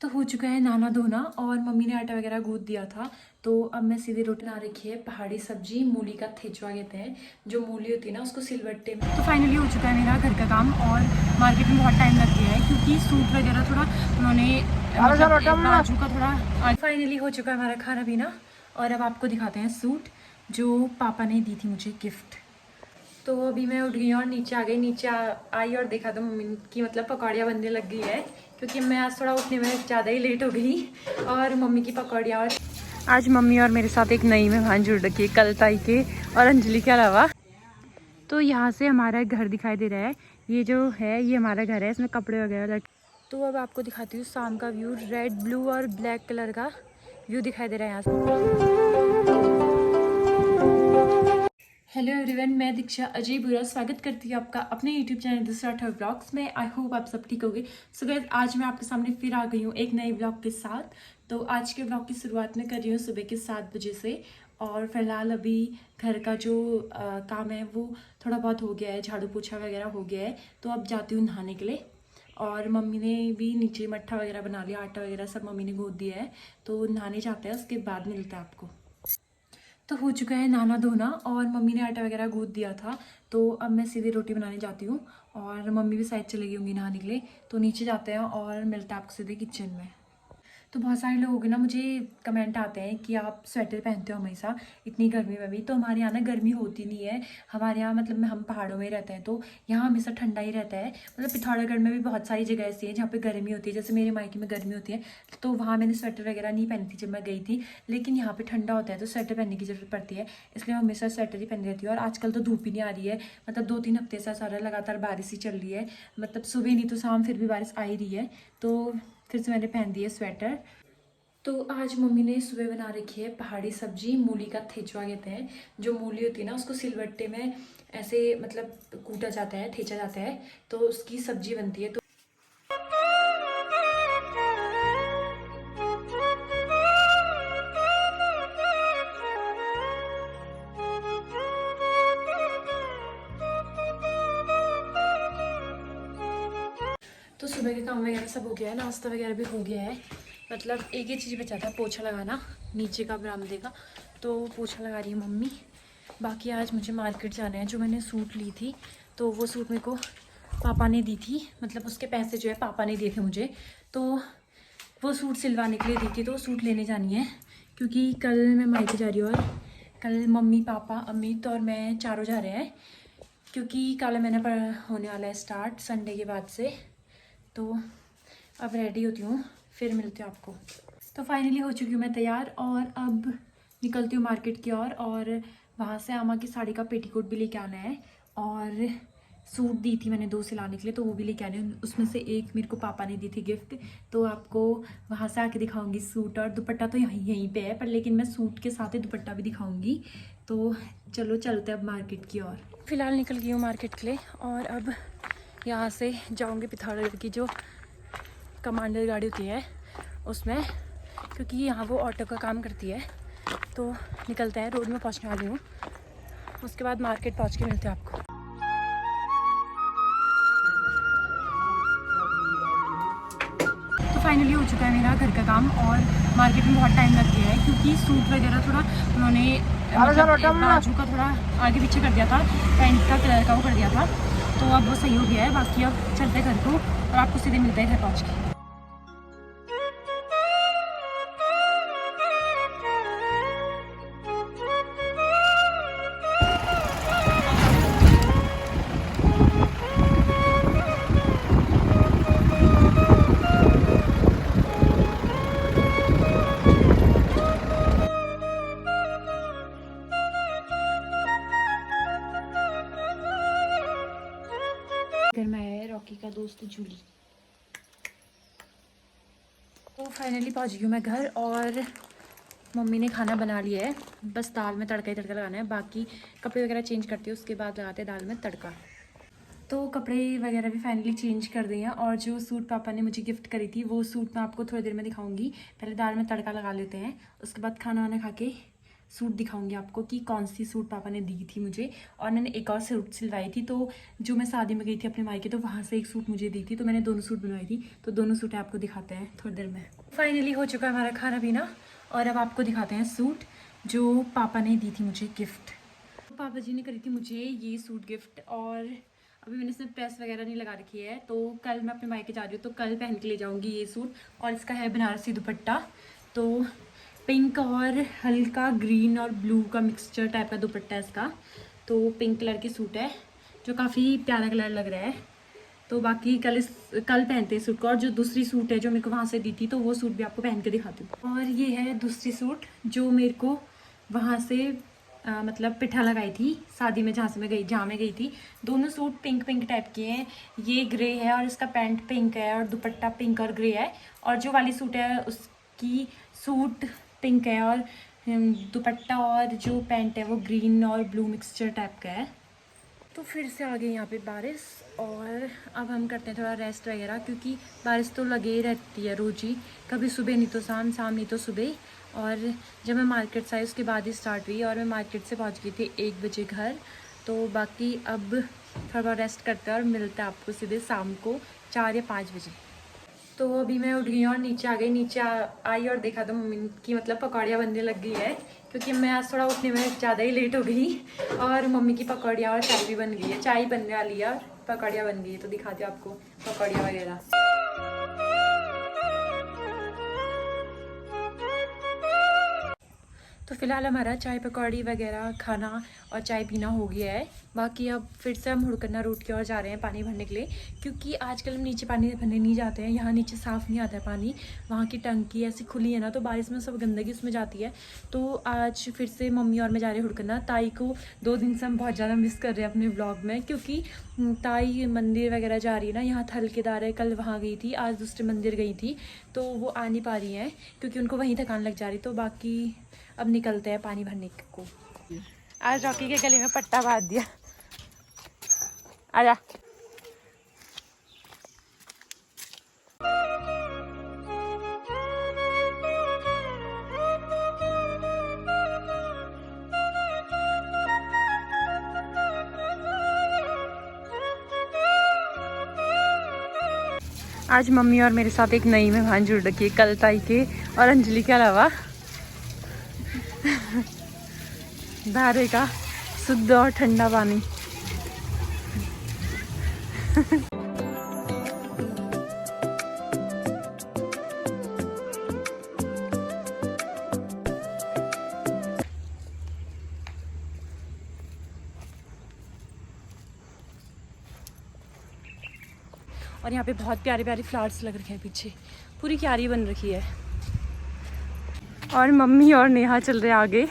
तो हो चुका है नहाना धोना और मम्मी ने आटा वगैरह गूंथ दिया था। तो अब मैं सीधे रोटी बना रखी है पहाड़ी सब्जी, मूली का ठेचवा कहते हैं। जो मूली होती है ना उसको सिलबट्टे में। तो फाइनली हो चुका है मेरा घर का काम और मार्केट में बहुत टाइम लग गया है क्योंकि सूट वगैरह थोड़ा उन्होंने बाजू का थोड़ा। फाइनली हो चुका है हमारा खाना पीना और अब आपको दिखाते हैं सूट जो पापा ने दी थी मुझे गिफ्ट। तो अभी मैं उठ गई और नीचे आ गई। नीचे आई और देखा तो मम्मी की मतलब पकौड़ियाँ बनने लग गई है क्योंकि मैं आज थोड़ा उठने में ज़्यादा ही लेट हो गई। और मम्मी की पकौड़ियाँ। और आज मम्मी और मेरे साथ एक नई मेहमान जुड़ रखी है कल ताई के और अंजलि के अलावा। तो यहाँ से हमारा घर दिखाई दे रहा है। ये जो है ये हमारा घर है, इसमें कपड़े वगैरह रखे। तो अब आपको दिखाती हूँ शाम का व्यू। रेड ब्लू और ब्लैक कलर का व्यू दिखाई दे रहा है यहाँ से। हेलो एवरीवन, मैं दीक्षा अजय बुरा स्वागत करती हूँ आपका अपने यूट्यूब चैनल दूसरा ठर ब्लॉग्स में। आई होप आप सब ठीक होंगे। सो गाइस, आज मैं आपके सामने फिर आ गई हूँ एक नए ब्लॉग के साथ। तो आज के ब्लॉग की शुरुआत में कर रही हूँ सुबह के 7 बजे से। और फिलहाल अभी घर का जो काम है वो थोड़ा बहुत हो गया है, झाड़ू पोछा वगैरह हो गया है। तो अब जाती हूँ नहाने के लिए। और मम्मी ने भी नीचे मट्ठा वगैरह बना लिया, आटा वगैरह सब मम्मी ने गूंथ दिया है। तो नहाने जाते हैं, उसके बाद मिलते हैं आपको। तो हो चुका है नहाना धोना और मम्मी ने आटा वगैरह गूंथ दिया था। तो अब मैं सीधे रोटी बनाने जाती हूँ और मम्मी भी शायद चली गई होंगी नहाने के लिए। तो नीचे जाते हैं और मिलते हैं आपको सीधे किचन में। तो बहुत सारे लोगों के ना मुझे कमेंट आते हैं कि आप स्वेटर पहनते हो हमेशा इतनी गर्मी में भी। तो हमारे यहाँ ना गर्मी होती नहीं है। हमारे यहाँ मतलब हम पहाड़ों में रहते हैं तो यहाँ हमेशा ठंडा ही रहता है। मतलब पिथौरागढ़ में भी बहुत सारी जगह ऐसी है जहाँ पे गर्मी होती है, जैसे मेरे मायके में गर्मी होती है। तो वहाँ मैंने स्वेटर वगैरह नहीं पहनी थी जब मैं गई थी, लेकिन यहाँ पे ठंडा होता है तो स्वेटर पहनने की ज़रूरत पड़ती है। इसलिए मैं हमेशा स्वेटर ही पहन रहती हूँ। और आजकल तो धूप ही नहीं आ रही है, मतलब 2-3 हफ्ते से सारा लगातार बारिश ही चल रही है। मतलब सुबह नहीं तो शाम फिर भी बारिश आ ही रही है। तो फिर से मैंने पहन दी है स्वेटर। तो आज मम्मी ने सुबह बना रखी है पहाड़ी सब्जी, मूली का ठेचवा कहते हैं। जो मूली होती है ना उसको सिलबट्टे में ऐसे मतलब कूटा जाता है, ठेचा जाता है, तो उसकी सब्जी बनती है। तो सुबह के काम वगैरह सब हो गया है, नाश्ता वगैरह भी हो गया है। मतलब एक ही चीज़ बचा था, पोछा लगाना नीचे का बरामदे का। तो पोछा लगा रही है मम्मी। बाकी आज मुझे मार्केट जाना है। जो मैंने सूट ली थी तो वो सूट मेरे को पापा ने दी थी, मतलब उसके पैसे जो है पापा ने दिए थे मुझे। तो वो सूट सिलवाने के लिए दी थी, तो सूट लेने जानी है क्योंकि कल मैं मायके जा रही हूँ। और कल मम्मी पापा अमित और मैं चारों जा रहे हैं क्योंकि काला महीना पर होने वाला है स्टार्ट संडे के बाद से। तो अब रेडी होती हूँ, फिर मिलती हूँ आपको। तो फाइनली हो चुकी हूँ मैं तैयार और अब निकलती हूँ मार्केट की ओर। और वहाँ से आमा की साड़ी का पेटीकोट भी लेके आना है और सूट दी थी मैंने 2 सिलाने के लिए, तो वो भी लेके आने हैं। उसमें से एक मेरे को पापा ने दी थी गिफ्ट। तो आपको वहाँ से आके दिखाऊंगी सूट, और दुपट्टा तो यहीं पे है पर लेकिन मैं सूट के साथ ही दुपट्टा भी दिखाऊंगी। तो चलो चलते अब मार्केट की ओर। फिलहाल निकल गई हूँ मार्केट के लिए और अब यहाँ से जाऊँगी पिथौरागढ़ की जो कमांडर गाड़ी होती है उसमें, क्योंकि यहाँ वो ऑटो का काम करती है। तो निकलते हैं, रोड में पहुँचने वाली हूँ। उसके बाद मार्केट पहुँच के मिलते हैं आपको। तो फाइनली हो चुका है मेरा घर का काम और मार्केट में बहुत टाइम लग गया है क्योंकि सूट वगैरह थोड़ा उन्होंने मतलब बाजू का थोड़ा आगे पीछे कर दिया था, पैंट का कलर का वो कर दिया था। तो अब वो सही हो गया है। बाकी अब चलते हैं घर को और आपको सीधे मिलते हैं घर पहुँच के। घर में आया है रॉकी का दोस्त जूली। तो फाइनली पहुंच गई हूँ मैं घर और मम्मी ने खाना बना लिया है। बस दाल में तड़का ही तड़का लगाना है। बाकी कपड़े वगैरह चेंज करती हूँ, उसके बाद लगाते हैं दाल में तड़का। तो कपड़े वगैरह भी फाइनली चेंज कर दिए हैं और जो सूट पापा ने मुझे गिफ्ट करी थी वो सूट मैं आपको थोड़ी देर में दिखाऊंगी। पहले दाल में तड़का लगा लेते हैं, उसके बाद खाना वाना खा के सूट दिखाऊंगी आपको कि कौन सी सूट पापा ने दी थी मुझे। और मैंने एक और सूट सिलवाई थी, तो जो मैं शादी में गई थी अपने मायके, तो वहाँ से एक सूट मुझे दी थी, तो मैंने दोनों सूट बनवाई थी। तो दोनों सूट आपको दिखाते हैं थोड़ी देर में। फाइनली हो चुका है हमारा खाना पीना, और अब आपको दिखाते हैं सूट जो पापा ने दी थी मुझे गिफ्ट। पापा जी ने करी थी मुझे ये सूट गिफ्ट, और अभी मैंने इसमें प्रेस वगैरह नहीं लगा रखी है, तो कल मैं अपने मायके जा रही हूँ तो कल पहन के ले जाऊँगी ये सूट। और इसका है बनारसी दुपट्टा, तो पिंक और हल्का ग्रीन और ब्लू का मिक्सचर टाइप का दुपट्टा है इसका। तो पिंक कलर की सूट है जो काफ़ी प्यारा कलर लग रहा है। तो बाकी कल पहनते हैं सूट को। और जो दूसरी सूट है जो मेरे को वहाँ से दी थी, तो वो सूट भी आपको पहन के दिखाती हूँ। और ये है दूसरी सूट जो मेरे को वहाँ से मतलब पिठा लगाई थी शादी में, जहाँ मैं गई थी। दोनों सूट पिंक पिंक टाइप के हैं। ये ग्रे है और इसका पैंट पिंक है और दुपट्टा पिंक और ग्रे है। और जो वाली सूट है उसकी सूट पिंक है और दुपट्टा और जो पैंट है वो ग्रीन और ब्लू मिक्सचर टाइप का है। तो फिर से आ गई यहाँ पे बारिश, और अब हम करते हैं थोड़ा रेस्ट वगैरह, क्योंकि बारिश तो लगे ही रहती है रोज ही, कभी सुबह नहीं तो शाम, शाम नहीं तो सुबह। और जब मैं मार्केट से आई उसके बाद ही स्टार्ट हुई, और मैं मार्केट से पहुँच गई थी 1 बजे घर। तो बाकी अब थोड़ा रेस्ट करते हैं और मिलते हैं आपको सीधे शाम को 4 या 5 बजे। तो अभी मैं उठ गई और नीचे आ गई। नीचे आई और देखा तो मम्मी की मतलब पकौड़ियाँ बनने लग गई है, क्योंकि मैं आज थोड़ा उठने में ज़्यादा ही लेट हो गई। और मम्मी की पकौड़ियाँ और चाय भी बन गई है, चाय बनने वाली है और पकौड़ियाँ बन गई है। तो दिखाती हूँ आपको पकौड़ियाँ वगैरह। तो फिलहाल हमारा चाय पकौड़ी वगैरह खाना और चाय पीना हो गया है। बाकी अब फिर से हम हुड़कना रोड की ओर जा रहे हैं पानी भरने के लिए, क्योंकि आजकल हम नीचे पानी भरने नहीं जाते हैं। यहाँ नीचे साफ़ नहीं आता है पानी, वहाँ की टंकी ऐसी खुली है ना, तो बारिश में सब गंदगी उसमें जाती है। तो आज फिर से मम्मी और मैं जा रहे हैं हुड़कना। ताई को 2 दिन से हम बहुत ज़्यादा मिस कर रहे हैं अपने ब्लॉग में, क्योंकि ताई मंदिर वगैरह जा रही है ना। यहाँ थल केदार है, कल वहाँ गई थी, आज दूसरे मंदिर गई थी, तो वो आ नहीं पा रही हैं क्योंकि उनको वहीं थकान लग जा रही। तो बाकी अब निकलते हैं पानी भरने को। आज रॉकी के गले में पट्टा बांध दिया। आजा। आज मम्मी और मेरे साथ एक नई मेहमान जुड़ रखी है, कल ताई के और अंजलि के अलावा। धारे का शुद्ध और ठंडा पानी। और यहाँ पे बहुत प्यारे प्यारे फ्लावर्स लग रखे हैं, पीछे पूरी क्यारी बन रखी है। और मम्मी और नेहा चल रहे आगे।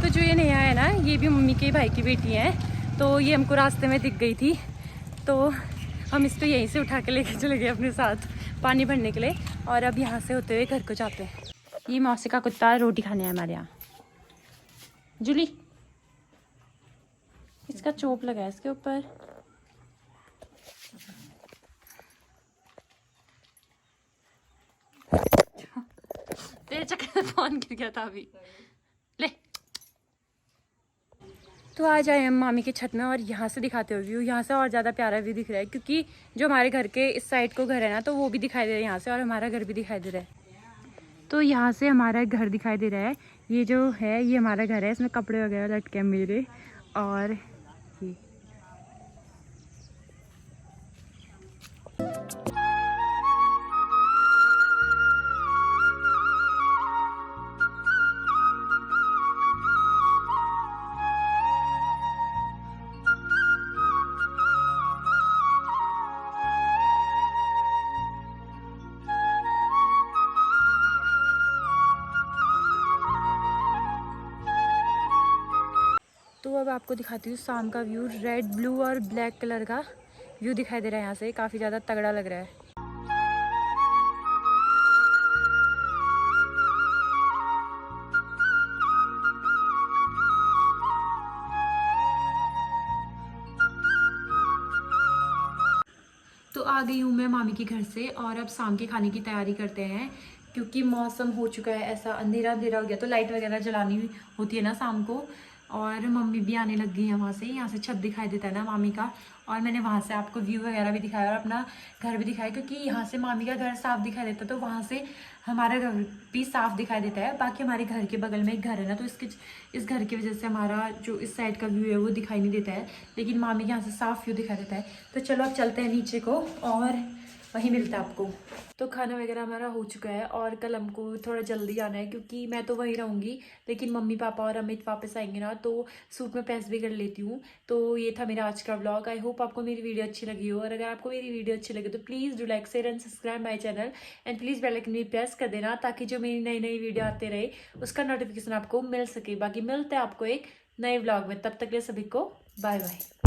तो जो ये नेहा है ना, ये भी मम्मी के भाई की बेटी है। तो ये हमको रास्ते में दिख गई थी, तो हम इसको यहीं से उठा के लेके चले गए अपने साथ पानी भरने के लिए। और अब यहाँ से होते हुए घर को जाते हैं। ये मौसी का कुत्ता रोटी खाने है हमारे यहाँ। जूली, इसका चोप लगा है इसके ऊपर। तेरे चक्कर में फोन गिर गया था अभी। ले। तो आज आए हम मामी के छत में, और यहाँ से दिखाते हो व्यू। यहाँ से और ज़्यादा प्यारा व्यू दिख रहा है, क्योंकि जो हमारे घर के इस साइड को घर है ना, तो वो भी दिखाई दे रहा है यहाँ से, और हमारा घर भी दिखाई दे रहा है। तो यहाँ से हमारा घर दिखाई दे रहा है। ये जो है ये हमारा घर है, इसमें कपड़े वगैरह लटके हैं मेरे। और ये तो अब आपको दिखाती हूँ शाम का व्यू। रेड ब्लू और ब्लैक कलर का व्यू दिखाई दे रहा है यहाँ से, काफ़ी ज़्यादा तगड़ा लग रहा है। तो आ गई हूँ मैं मामी के घर से, और अब शाम के खाने की तैयारी करते हैं। क्योंकि मौसम हो चुका है ऐसा अंधेरा अंधेरा हो गया, तो लाइट वगैरह जलानी होती है ना शाम को। और मम्मी भी आने लग गई है वहाँ से, यहाँ से छत दिखाई देता है ना मामी का। और मैंने वहाँ से आपको व्यू वगैरह भी दिखाया और अपना घर भी दिखाया, क्योंकि यहाँ से मामी का घर साफ दिखाई देता है, तो वहाँ से हमारा घर भी साफ दिखाई देता है। बाकी हमारे घर के बगल में एक घर है ना, तो इस घर की वजह से हमारा जो इस साइड का व्यू है वो दिखाई नहीं देता है, लेकिन मामी के यहाँ से साफ व्यू दिखाई देता है। तो चलो अब चलते हैं नीचे को और वहीं मिलता है आपको। तो खाना वगैरह हमारा हो चुका है और कल हमको थोड़ा जल्दी आना है, क्योंकि मैं तो वहीं रहूँगी, लेकिन मम्मी पापा और अमित वापस आएंगे ना, तो सूट में पैस भी कर लेती हूँ। तो ये था मेरा आज का व्लॉग। आई होप आपको मेरी वीडियो अच्छी लगी हो, और अगर आपको मेरी वीडियो अच्छी लगे तो please do like share and subscribe my channel, and please bell icon भी प्रेस कर देना, ताकि जो मेरी नई नई वीडियो आते रहे उसका नोटिफिकेशन आपको मिल सके। बाकी मिलते हैं आपको एक नए व्लॉग में, तब तक के लिए सभी को बाय बाय।